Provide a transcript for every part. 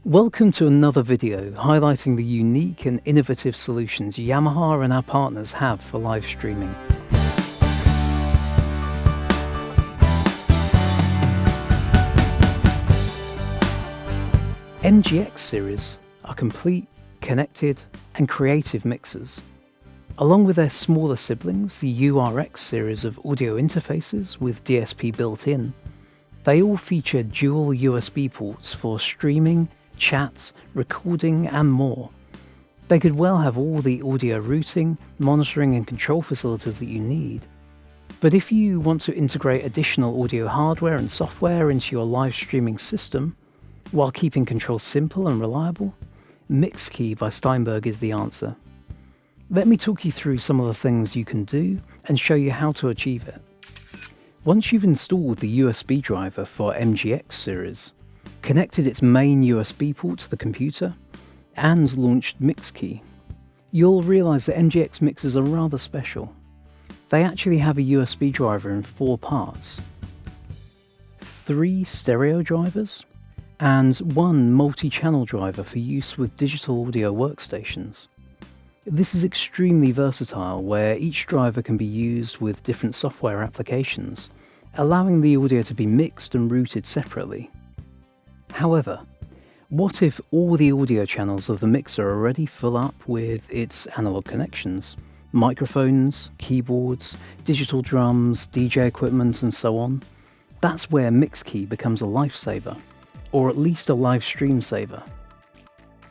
Welcome to another video highlighting the unique and innovative solutions Yamaha and our partners have for live streaming. MGX Series are complete, connected and creative mixers. Along with their smaller siblings, the URX series of audio interfaces with DSP built in, they all feature dual USB ports for streaming, chats, recording and more. They could well have all the audio routing, monitoring and control facilities that you need. But if you want to integrate additional audio hardware and software into your live streaming system, while keeping control simple and reliable, MixKey by Steinberg is the answer. Let me talk you through some of the things you can do and show you how to achieve it. Once you've installed the USB driver for MGX Series, connected its main USB port to the computer, and launched MixKey, you'll realize that MGX mixers are rather special. They actually have a USB driver in 4 parts, 3 stereo drivers, and 1 multi-channel driver for use with digital audio workstations. This is extremely versatile, where each driver can be used with different software applications, allowing the audio to be mixed and routed separately. However, what if all the audio channels of the mixer are already full up with its analog connections, microphones, keyboards, digital drums, DJ equipment and so on? That's where MixKey becomes a lifesaver, or at least a live stream saver.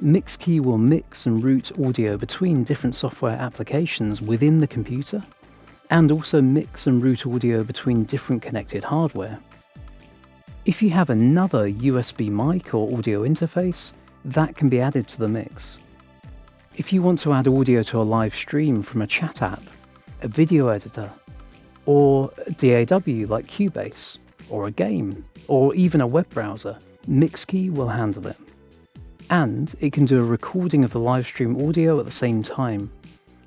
MixKey will mix and route audio between different software applications within the computer, and also mix and route audio between different connected hardware. If you have another USB mic or audio interface, that can be added to the mix. If you want to add audio to a live stream from a chat app, a video editor, or a DAW like Cubase, or a game, or even a web browser, MixKey will handle it. And it can do a recording of the live stream audio at the same time,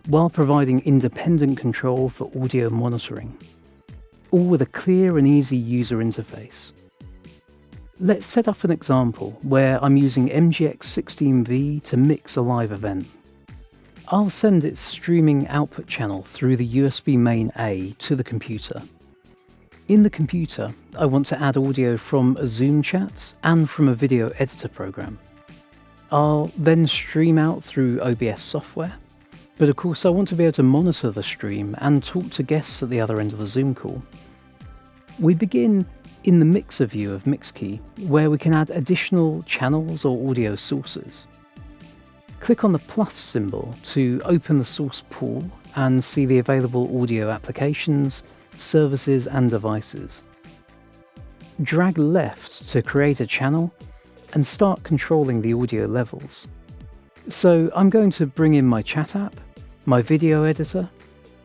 while providing independent control for audio monitoring, all with a clear and easy user interface. Let's set up an example where I'm using MGX 16V to mix a live event. I'll send its streaming output channel through the USB main A to the computer. In the computer, I want to add audio from a Zoom chat and from a video editor program. I'll then stream out through OBS software, but of course I want to be able to monitor the stream and talk to guests at the other end of the Zoom call. We begin in the mixer view of MixKey, where we can add additional channels or audio sources. Click on the plus symbol to open the source pool and see the available audio applications, services and devices. Drag left to create a channel and start controlling the audio levels. So I'm going to bring in my chat app, my video editor,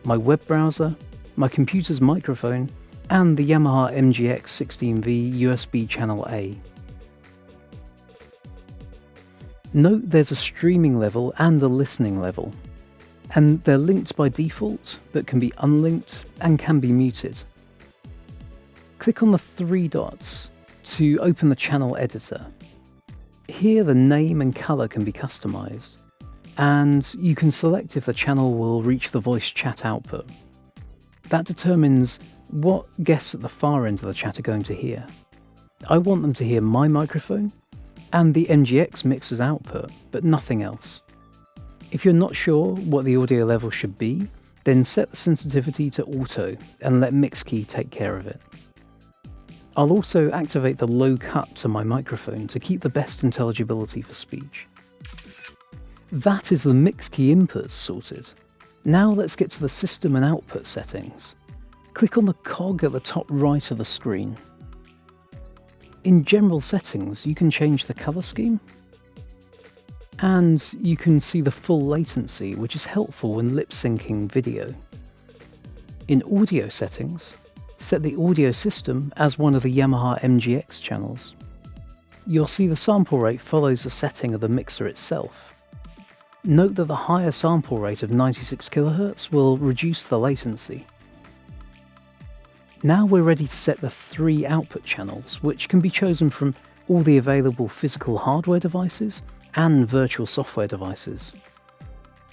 my web browser, my computer's microphone, and the Yamaha MGX 16V USB channel A. Note there's a streaming level and a listening level, and they're linked by default, but can be unlinked and can be muted. Click on the 3 dots to open the channel editor. Here the name and colour can be customized, and you can select if the channel will reach the voice chat output. That determines what guests at the far end of the chat are going to hear. I want them to hear my microphone and the MGX mixer's output, but nothing else. If you're not sure what the audio level should be, then set the sensitivity to auto and let MixKey take care of it. I'll also activate the low cut to my microphone to keep the best intelligibility for speech. That is the MixKey inputs sorted. Now let's get to the system and output settings. Click on the cog at the top right of the screen. In general settings, you can change the color scheme, and you can see the full latency, which is helpful when lip syncing video. In audio settings, set the audio system as one of the Yamaha MGX channels. You'll see the sample rate follows the setting of the mixer itself. Note that the higher sample rate of 96 kHz will reduce the latency. Now we're ready to set the 3 output channels, which can be chosen from all the available physical hardware devices and virtual software devices.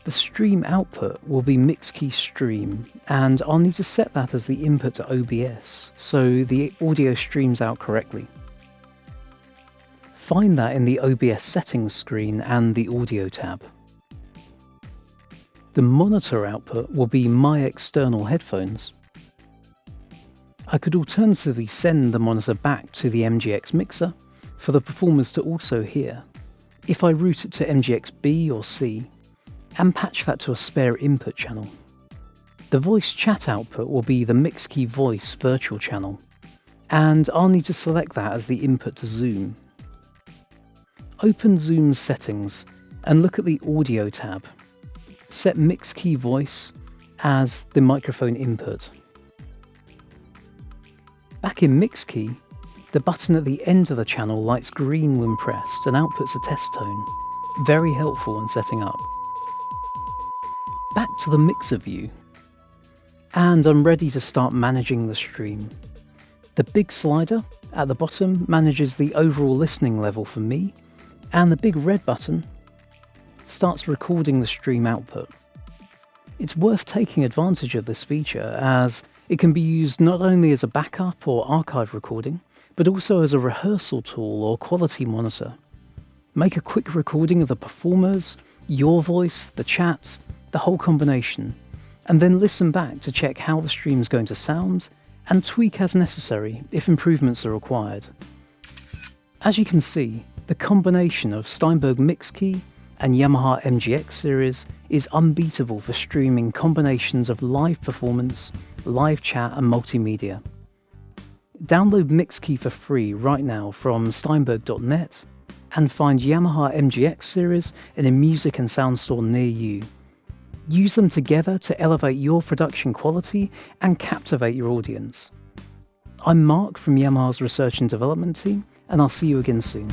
The stream output will be MixKey Stream, and I'll need to set that as the input to OBS, so the audio streams out correctly. Find that in the OBS settings screen and the audio tab. The monitor output will be my external headphones. I could alternatively send the monitor back to the MGX mixer for the performers to also hear, if I route it to MGX B or C, and patch that to a spare input channel. The voice chat output will be the MixKey Voice virtual channel, and I'll need to select that as the input to Zoom. Open Zoom's settings and look at the Audio tab. Set MixKey Voice as the microphone input. Back in MixKey, the button at the end of the channel lights green when pressed and outputs a test tone. Very helpful when setting up. Back to the mixer view, and I'm ready to start managing the stream. The big slider at the bottom manages the overall listening level for me, and the big red button starts recording the stream output. It's worth taking advantage of this feature, as it can be used not only as a backup or archive recording, but also as a rehearsal tool or quality monitor. Make a quick recording of the performers, your voice, the chat, the whole combination, and then listen back to check how the stream is going to sound and tweak as necessary if improvements are required. As you can see, the combination of Steinberg MixKey and Yamaha MGX Series is unbeatable for streaming combinations of live performance, live chat and multimedia. Download MixKey for free right now from steinberg.net and find Yamaha MGX Series in a music and sound store near you. Use them together to elevate your production quality and captivate your audience. I'm Mark from Yamaha's Research and Development team, and I'll see you again soon.